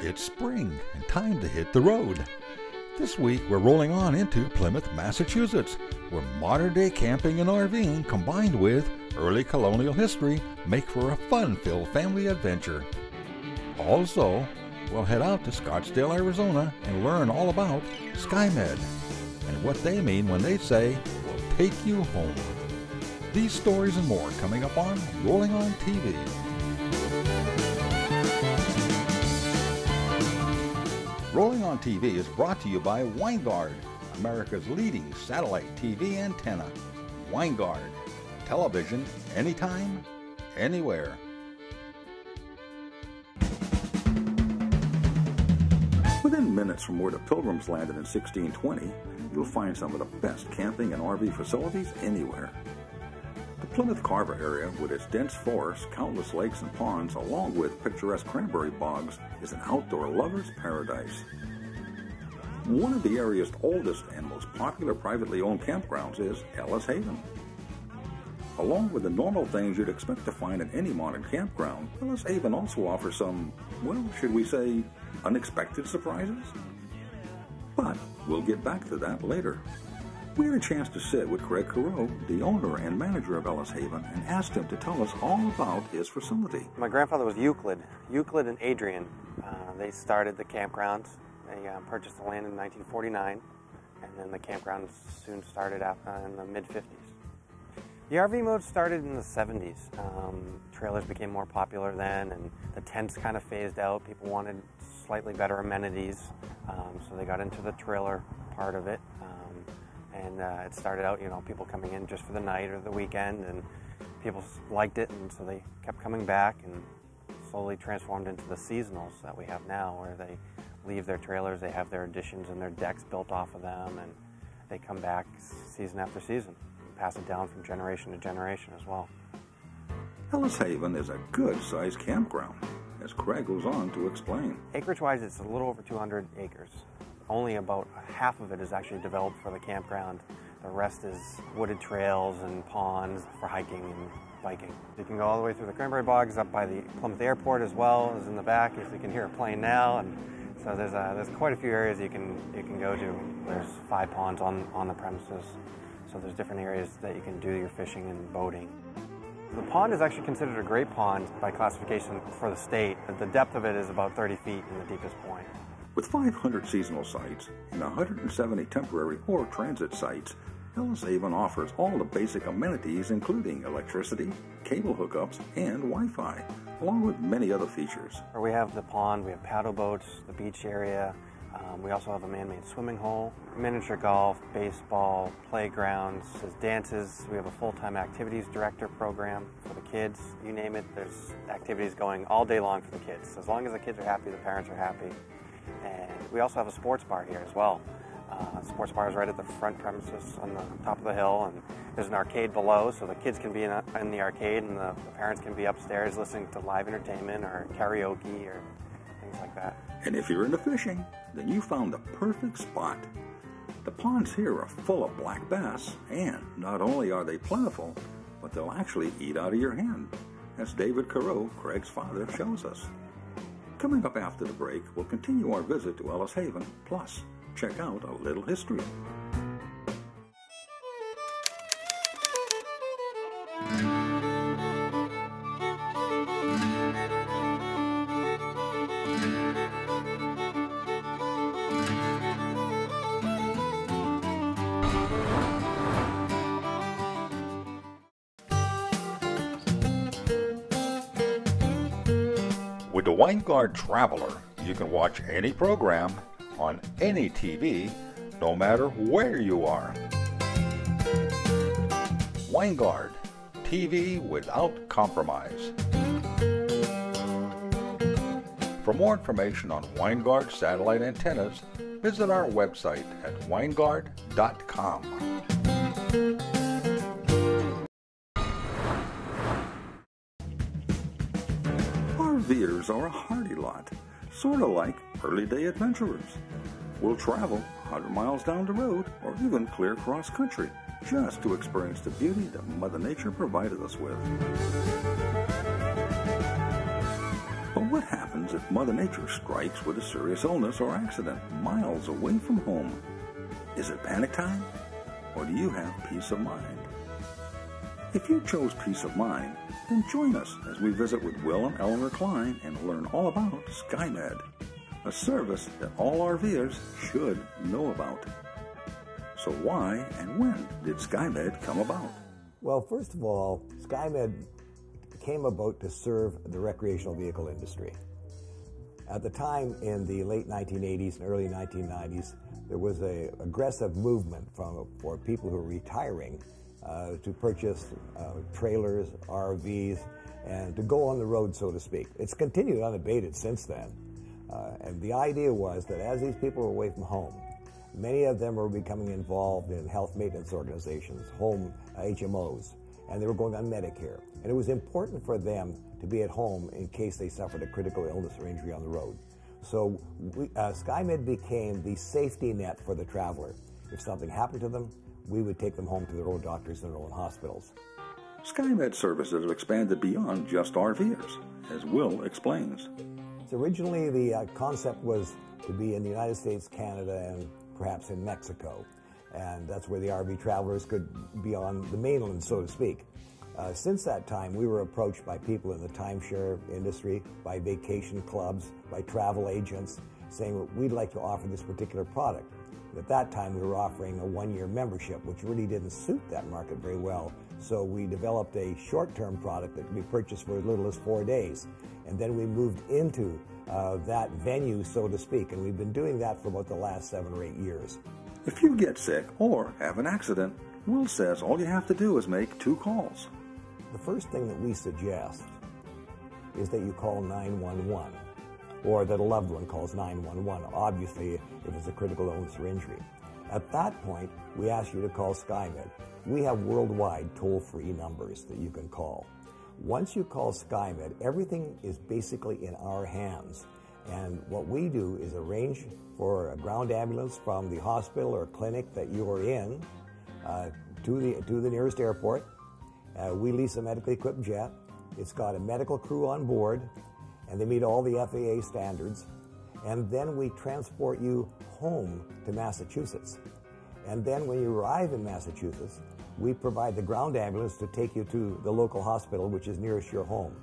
It's spring and time to hit the road. This week we're rolling on into Plymouth, Massachusetts, where modern-day camping and RVing combined with early colonial history make for a fun-filled family adventure. Also, we'll head out to Scottsdale, Arizona and learn all about Skymen and what they mean when they say, "We'll take you home." These stories and more coming up on Rolling On TV. Rolling On TV is brought to you by Winegard, America's leading satellite TV antenna. Winegard, television anytime, anywhere. Within minutes from where the Pilgrims landed in 1620, you'll find some of the best camping and RV facilities anywhere. The Plymouth Carver area, with its dense forests, countless lakes and ponds, along with picturesque cranberry bogs, is an outdoor lover's paradise. One of the area's oldest and most popular privately owned campgrounds is Ellis Haven. Along with the normal things you'd expect to find in any modern campground, Ellis Haven also offers some, well, should we say, unexpected surprises? But we'll get back to that later. We had a chance to sit with Craig Carew, the owner and manager of Ellis Haven, and asked him to tell us all about his facility. My grandfather was Euclid and Adrian. They started the campground. They purchased the land in 1949, and then the campground soon started in the mid-50s. The RV mode started in the 70s. Trailers became more popular then, and the tents kind of phased out. People wanted slightly better amenities, so they got into the trailer part of it. And it started out, people coming in just for the night or the weekend, and people liked it, and so they kept coming back and slowly transformed into the seasonals that we have now, where they leave their trailers, they have their additions and their decks built off of them, and they come back season after season, and pass it down from generation to generation as well. Ellis Haven is a good-sized campground, as Craig goes on to explain. Acreage-wise, it's a little over 200 acres. Only about half of it is actually developed for the campground. The rest is wooded trails and ponds for hiking and biking. You can go all the way through the cranberry bogs up by the Plymouth Airport as well as in the back, if you can hear a plane now. And so there's quite a few areas you can go to. There's 5 ponds on the premises, so there's different areas that you can do your fishing and boating. The pond is actually considered a great pond by classification for the state. The depth of it is about 30 feet in the deepest point. With 500 seasonal sites and 170 temporary or transit sites, Ellis Haven offers all the basic amenities including electricity, cable hookups, and Wi-Fi, along with many other features. We have the pond, we have paddle boats, the beach area, we also have a man-made swimming hole, miniature golf, baseball, playgrounds, there's dances, we have a full-time activities director program for the kids, you name it, there's activities going all day long for the kids. As long as the kids are happy, the parents are happy. And we also have a sports bar here as well. The sports bar is right at the front premises on the top of the hill, and there's an arcade below, so the kids can be in the arcade and the parents can be upstairs listening to live entertainment or karaoke or things like that. And if you're into fishing, then you found the perfect spot. The ponds here are full of black bass, and not only are they plentiful, but they'll actually eat out of your hand, as David Carew, Craig's father, shows us. Coming up after the break, we'll continue our visit to Ellis Haven, plus check out a little history. With the Winegard Traveler, you can watch any program on any TV, no matter where you are. Winegard TV without compromise. For more information on Winegard satellite antennas, visit our website at winegard.com. RVers are a hardy lot, sort of like early day adventurers. We'll travel 100 miles down the road or even clear cross country just to experience the beauty that Mother Nature provided us with. But what happens if Mother Nature strikes with a serious illness or accident miles away from home? Is it panic time? Or do you have peace of mind? If you chose peace of mind, then join us as we visit with Will and Eleanor Klein and learn all about Skymen, a service that all RVers should know about. So why and when did Skymen come about? Well, first of all, Skymen came about to serve the recreational vehicle industry. At the time, in the late 1980s and early 1990s, there was an aggressive movement for people who were retiring to purchase trailers, RVs, and to go on the road, so to speak. It's continued unabated since then. And the idea was that as these people were away from home, many of them were becoming involved in health maintenance organizations, home HMOs, and they were going on Medicare. And it was important for them to be at home in case they suffered a critical illness or injury on the road. So Skymen became the safety net for the traveler. If something happened to them, we would take them home to their own doctors and their own hospitals. Skymen services have expanded beyond just RVers, as Will explains. So originally the concept was to be in the United States, Canada, and perhaps in Mexico. And that's where the RV travelers could be on the mainland, so to speak. Since that time, we were approached by people in the timeshare industry, by vacation clubs, by travel agents, saying we'd like to offer this particular product. At that time, we were offering a one-year membership, which really didn't suit that market very well. So we developed a short-term product that could be purchased for as little as 4 days. And then we moved into that venue, so to speak, and we've been doing that for about the last 7 or 8 years. If you get sick or have an accident, Will says all you have to do is make 2 calls. The first thing that we suggest is that you call 911, or that a loved one calls 911, obviously if it's a critical illness or injury. At that point, we ask you to call Skymen. We have worldwide toll-free numbers that you can call. Once you call Skymen, everything is basically in our hands. And what we do is arrange for a ground ambulance from the hospital or clinic that you are in to the nearest airport. We lease a medically equipped jet. It's got a medical crew on board, and they meet all the FAA standards. And then we transport you home to Massachusetts. And then when you arrive in Massachusetts, we provide the ground ambulance to take you to the local hospital, which is nearest your home.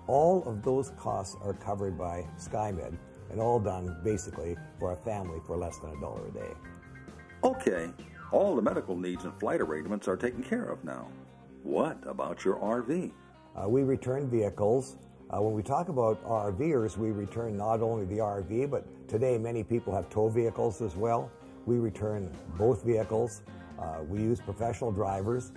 All of those costs are covered by Skymen, and all done basically for a family for less than $1 a day. Okay, all the medical needs and flight arrangements are taken care of now. What about your RV? We return vehicles. When we talk about RVers, we return not only the RV, but today many people have tow vehicles as well. We return both vehicles. We use professional drivers.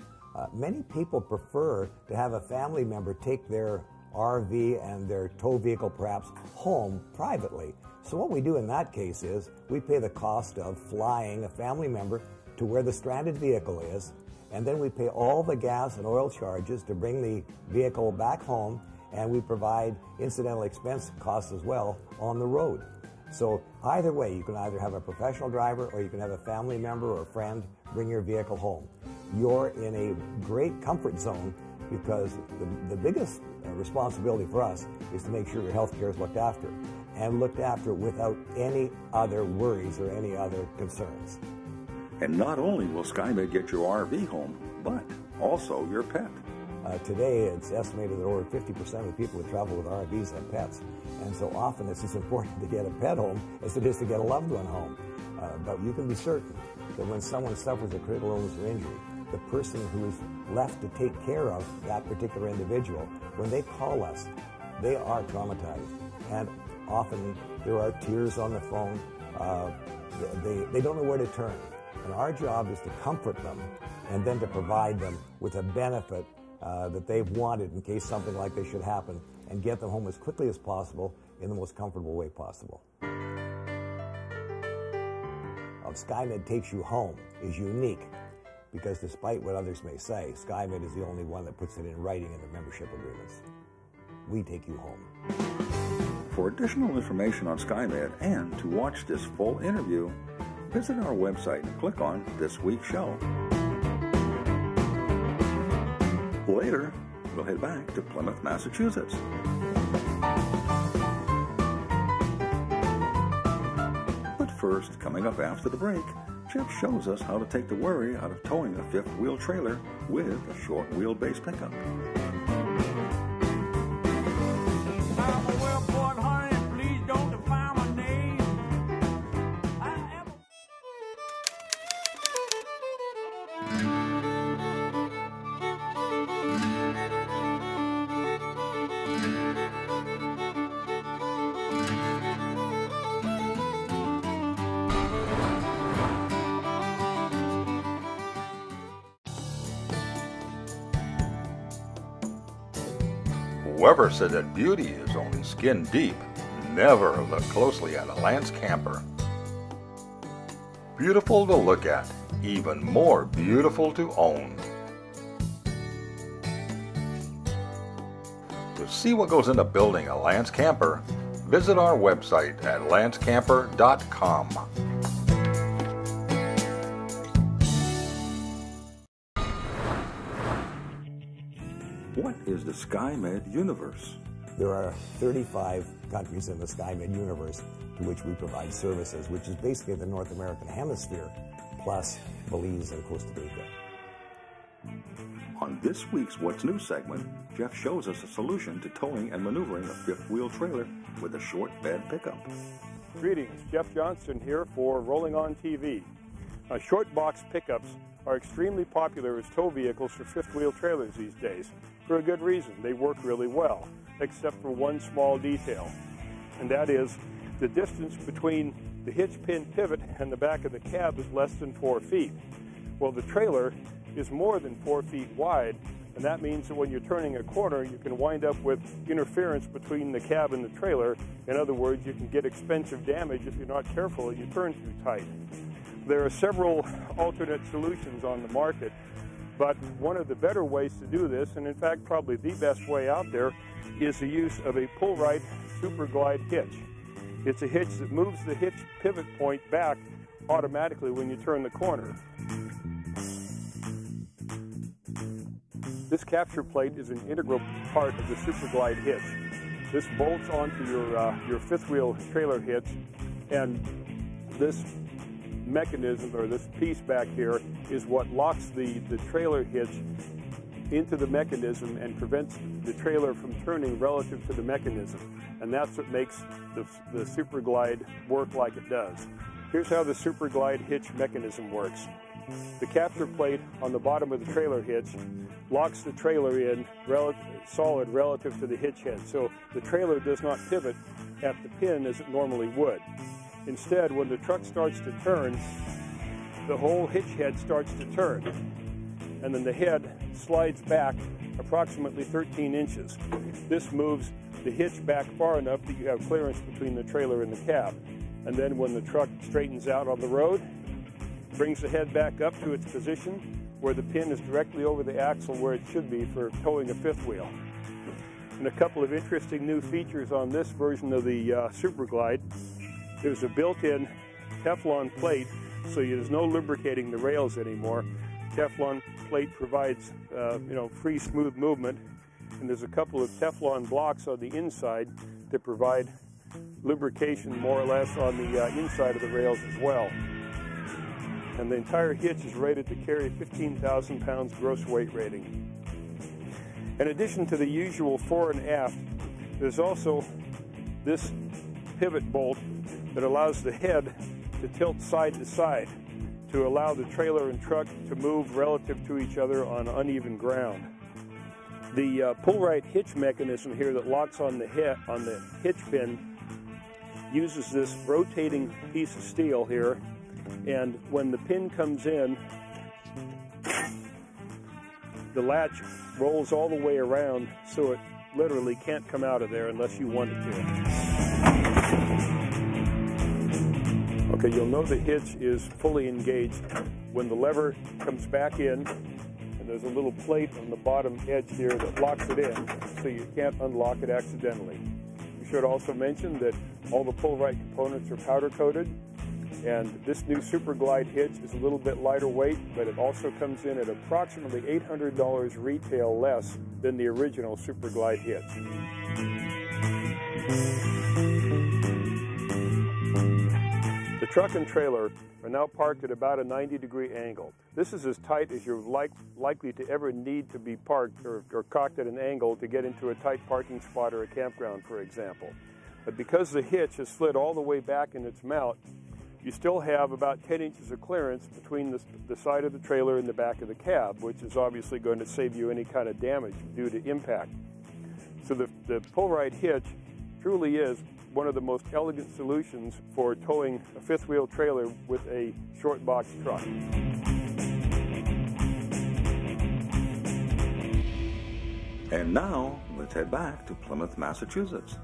Many people prefer to have a family member take their RV and their tow vehicle perhaps home privately. So what we do in that case is we pay the cost of flying a family member to where the stranded vehicle is, and then we pay all the gas and oil charges to bring the vehicle back home, and we provide incidental expense costs as well on the road. So either way, you can either have a professional driver or you can have a family member or a friend bring your vehicle home. You're in a great comfort zone because the biggest responsibility for us is to make sure your health care is looked after, and looked after without any other worries or any other concerns. And not only will Skymen get your RV home, but also your pet. Today, it's estimated that over 50% of the people who travel with RVs have pets. And so often it's as important to get a pet home as it is to get a loved one home. But you can be certain that when someone suffers a critical illness or injury, the person who is left to take care of that particular individual, when they call us, they are traumatized. And often there are tears on the phone. They don't know where to turn. And our job is to comfort them and then to provide them with a benefit that they've wanted in case something like this should happen, and get them home as quickly as possible in the most comfortable way possible. Skymen Takes You Home is unique because despite what others may say, Skymen is the only one that puts it in writing in the membership agreements. We take you home. For additional information on Skymen and to watch this full interview, visit our website and click on This Week's Show. Later, we'll head back to Plymouth, Massachusetts. First, coming up after the break, Jeff shows us how to take the worry out of towing a fifth-wheel trailer with a short wheelbase pickup. Whoever said that beauty is only skin deep never looked closely at a Lance camper. Beautiful to look at, even more beautiful to own. To see what goes into building a Lance camper, visit our website at lancecamper.com. What is the Skymen Universe? There are 35 countries in the Skymen Universe to which we provide services, which is basically the North American hemisphere, plus Belize and Costa Rica. On this week's What's New segment, Jeff shows us a solution to towing and maneuvering a fifth-wheel trailer with a short bed pickup. Greetings, Jeff Johnston here for Rolling On TV. Short box pickups are extremely popular as tow vehicles for fifth-wheel trailers these days, for a good reason. They work really well, except for one small detail, and that is the distance between the hitch pin pivot and the back of the cab is less than 4 feet. Well, the trailer is more than 4 feet wide, and that means that when you're turning a corner, you can wind up with interference between the cab and the trailer. In other words, you can get expensive damage if you're not careful and you turn too tight. There are several alternate solutions on the market, but one of the better ways to do this, and in fact probably the best way out there, is the use of a pull-right Super Glide hitch. It's a hitch that moves the hitch pivot point back automatically when you turn the corner. This capture plate is an integral part of the Super Glide hitch. This bolts onto your fifth wheel trailer hitch, and this mechanism, or this piece back here, is what locks the trailer hitch into the mechanism and prevents the trailer from turning relative to the mechanism. And that's what makes the Super Glide work like it does. Here's how the Super Glide hitch mechanism works. The capture plate on the bottom of the trailer hitch locks the trailer in solid relative to the hitch head, so the trailer does not pivot at the pin as it normally would. Instead, when the truck starts to turn, the whole hitch head starts to turn, and then the head slides back approximately 13 inches. This moves the hitch back far enough that you have clearance between the trailer and the cab. And then when the truck straightens out on the road, brings the head back up to its position where the pin is directly over the axle where it should be for towing a fifth wheel. And a couple of interesting new features on this version of the Super Glide. There's a built-in Teflon plate, so there's no lubricating the rails anymore. Teflon plate provides free, smooth movement, and there's a couple of Teflon blocks on the inside that provide lubrication more or less on the inside of the rails as well. And the entire hitch is rated to carry 15,000 pounds gross weight rating. In addition to the usual fore and aft, there's also this pivot bolt that allows the head to tilt side to side to allow the trailer and truck to move relative to each other on uneven ground. The pull-right hitch mechanism here that locks on the hitch pin uses this rotating piece of steel here, and when the pin comes in, the latch rolls all the way around, so it literally can't come out of there unless you want it to. Okay, you'll know the hitch is fully engaged when the lever comes back in, and there's a little plate on the bottom edge here that locks it in, so you can't unlock it accidentally. We should also mention that all the pull-right components are powder-coated, and this new Super Glide hitch is a little bit lighter weight, but it also comes in at approximately $800 retail less than the original Super Glide hitch. The The truck and trailer are now parked at about a 90-degree angle. This is as tight as you're likely to ever need to be parked or cocked at an angle to get into a tight parking spot or a campground, for example. But because the hitch is slid all the way back in its mount, you still have about 10 inches of clearance between the side of the trailer and the back of the cab, which is obviously going to save you any kind of damage due to impact. So the pull-ride hitch truly is one of the most elegant solutions for towing a fifth-wheel trailer with a short box truck. And now, let's head back to Plymouth, Massachusetts.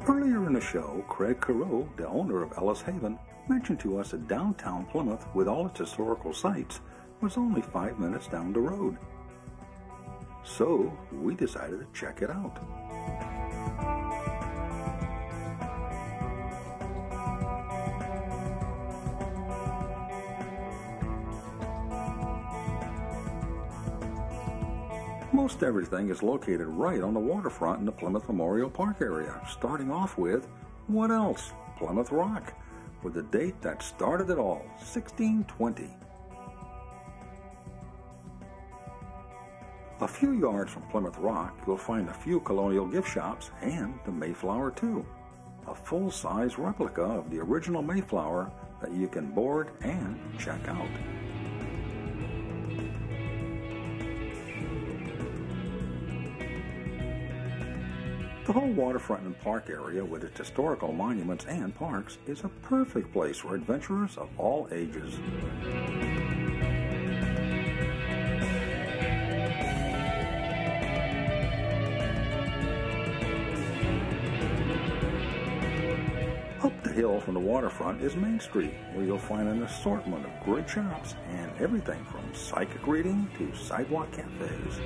Earlier in the show, Craig Carew, the owner of Ellis Haven, mentioned to us that downtown Plymouth, with all its historical sites, was only 5 minutes down the road. So, we decided to check it out. Most everything is located right on the waterfront in the Plymouth Memorial Park area, starting off with, what else? Plymouth Rock, with the date that started it all, 1620. A few yards from Plymouth Rock, you'll find a few colonial gift shops and the Mayflower too, a full-size replica of the original Mayflower that you can board and check out. The whole waterfront and park area with its historical monuments and parks is a perfect place for adventurers of all ages. Up the hill from the waterfront is Main Street, where you'll find an assortment of great shops and everything from psychic reading to sidewalk cafes.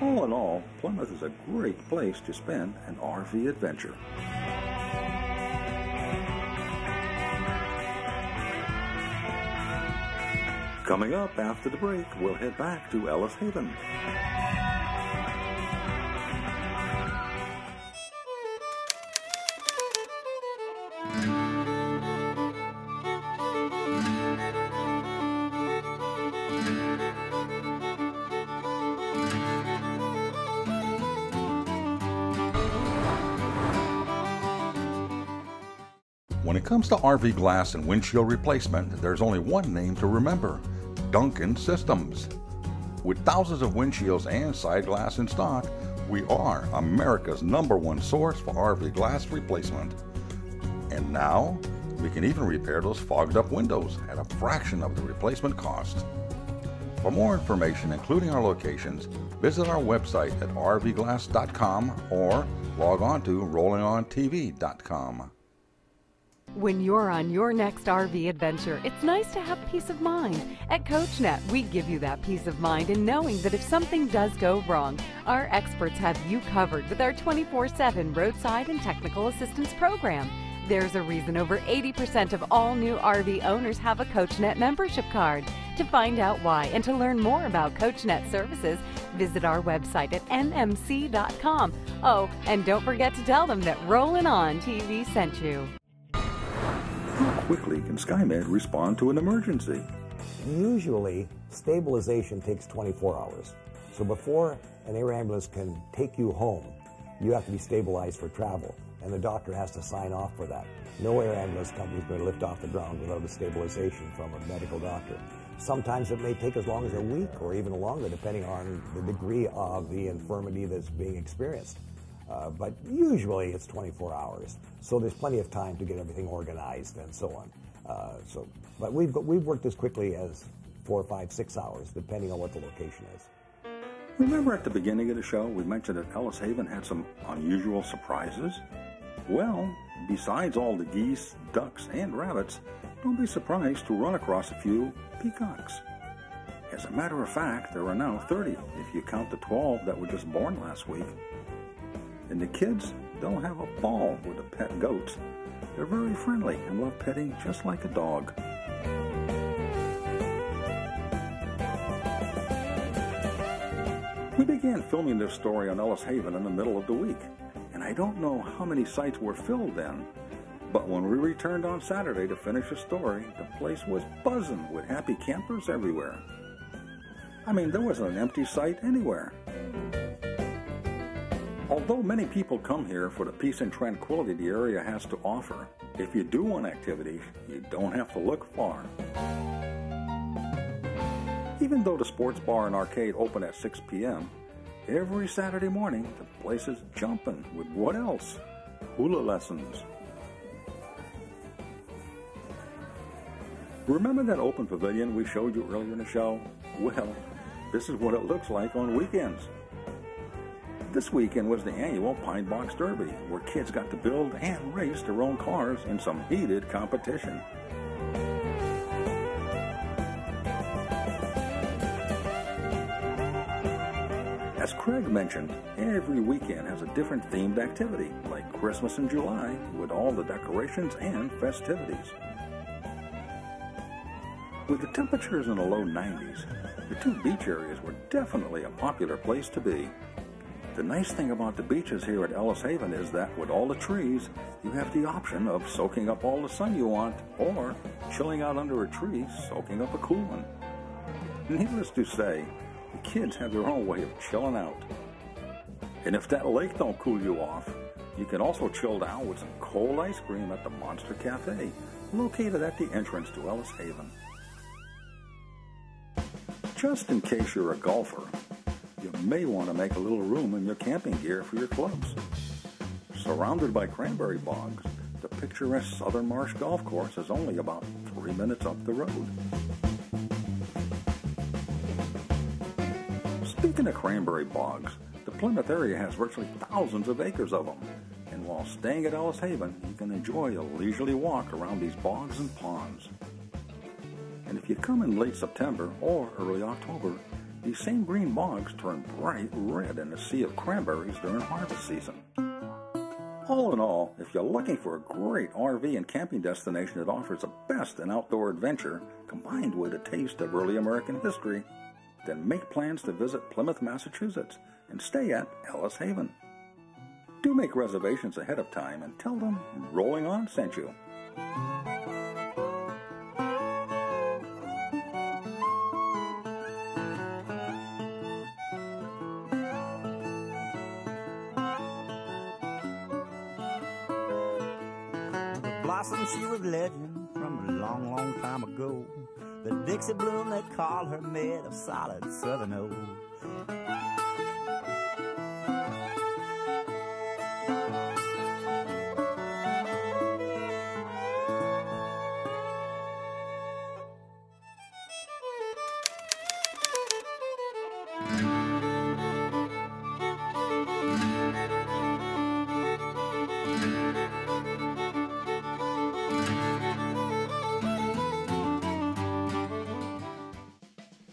All in all, Plymouth is a great place to spend an RV adventure. Coming up after the break, we'll head back to Ellis Haven. When it comes to RV glass and windshield replacement, there's only one name to remember: Duncan Systems. With thousands of windshields and side glass in stock, we are America's #1 source for RV glass replacement. And now, we can even repair those fogged up windows at a fraction of the replacement cost. For more information, including our locations, visit our website at rvglass.com or log on to rollingontv.com. When you're on your next RV adventure, it's nice to have peace of mind. At CoachNet, we give you that peace of mind in knowing that if something does go wrong, our experts have you covered with our 24/7 roadside and technical assistance program. There's a reason over 80% of all new RV owners have a CoachNet membership card. To find out why and to learn more about CoachNet services, visit our website at nmc.com. Oh, and don't forget to tell them that Rollin' On TV sent you. How quickly can Skymen respond to an emergency? Usually, stabilization takes 24 hours. So before an air ambulance can take you home, you have to be stabilized for travel, and the doctor has to sign off for that. No air ambulance company is going to lift off the ground without a stabilization from a medical doctor. Sometimes it may take as long as a week or even longer, depending on the degree of the infirmity that's being experienced. But usually it's 24 hours, so there's plenty of time to get everything organized and so on. But we've worked as quickly as 4, 5, 6 hours, depending on what the location is. Remember at the beginning of the show, we mentioned that Ellis Haven had some unusual surprises? Well, besides all the geese, ducks, and rabbits, don't be surprised to run across a few peacocks. As a matter of fact, there are now 30, if you count the 12 that were just born last week. And the kids, they'll have a ball with the pet goats. They're very friendly and love petting just like a dog. We began filming this story on Ellis Haven in the middle of the week, and I don't know how many sites were filled then, but when we returned on Saturday to finish the story, the place was buzzing with happy campers everywhere. I mean, there wasn't an empty site anywhere. Although many people come here for the peace and tranquility the area has to offer, if you do want activities, you don't have to look far. Even though the sports bar and arcade open at 6 p.m., every Saturday morning the place is jumping with what else? Hula lessons. Remember that open pavilion we showed you earlier in the show? Well, this is what it looks like on weekends. This weekend was the annual Pine Box Derby, where kids got to build and race their own cars in some heated competition. As Craig mentioned, every weekend has a different themed activity, like Christmas in July, with all the decorations and festivities. With the temperatures in the low 90s, the two beach areas were definitely a popular place to be. The nice thing about the beaches here at Ellis Haven is that with all the trees, you have the option of soaking up all the sun you want, or chilling out under a tree, soaking up a cool one. Needless to say, the kids have their own way of chilling out. And if that lake don't cool you off, you can also chill down with some cold ice cream at the Monster Cafe, located at the entrance to Ellis Haven. Just in case you're a golfer, you may want to make a little room in your camping gear for your clubs. Surrounded by cranberry bogs, the picturesque Southern Marsh Golf Course is only about 3 minutes up the road. Speaking of cranberry bogs, the Plymouth area has virtually thousands of acres of them, and while staying at Ellis Haven, you can enjoy a leisurely walk around these bogs and ponds. And if you come in late September or early October, these same green bogs turn bright red in a sea of cranberries during harvest season. All in all, if you're looking for a great RV and camping destination that offers the best in outdoor adventure, combined with a taste of early American history, then make plans to visit Plymouth, Massachusetts, and stay at Ellis Haven. Do make reservations ahead of time and tell them Rolling On sent you. Blossom, she was legend from a long, long time ago. The Dixie bloom they call her made of solid southern oak.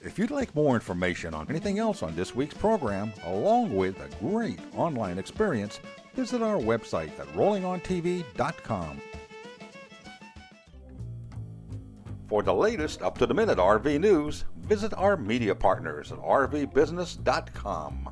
If you'd like more information on anything else on this week's program, along with a great online experience, visit our website at rollingontv.com. For the latest up-to-the-minute RV news, visit our media partners at rvbusiness.com.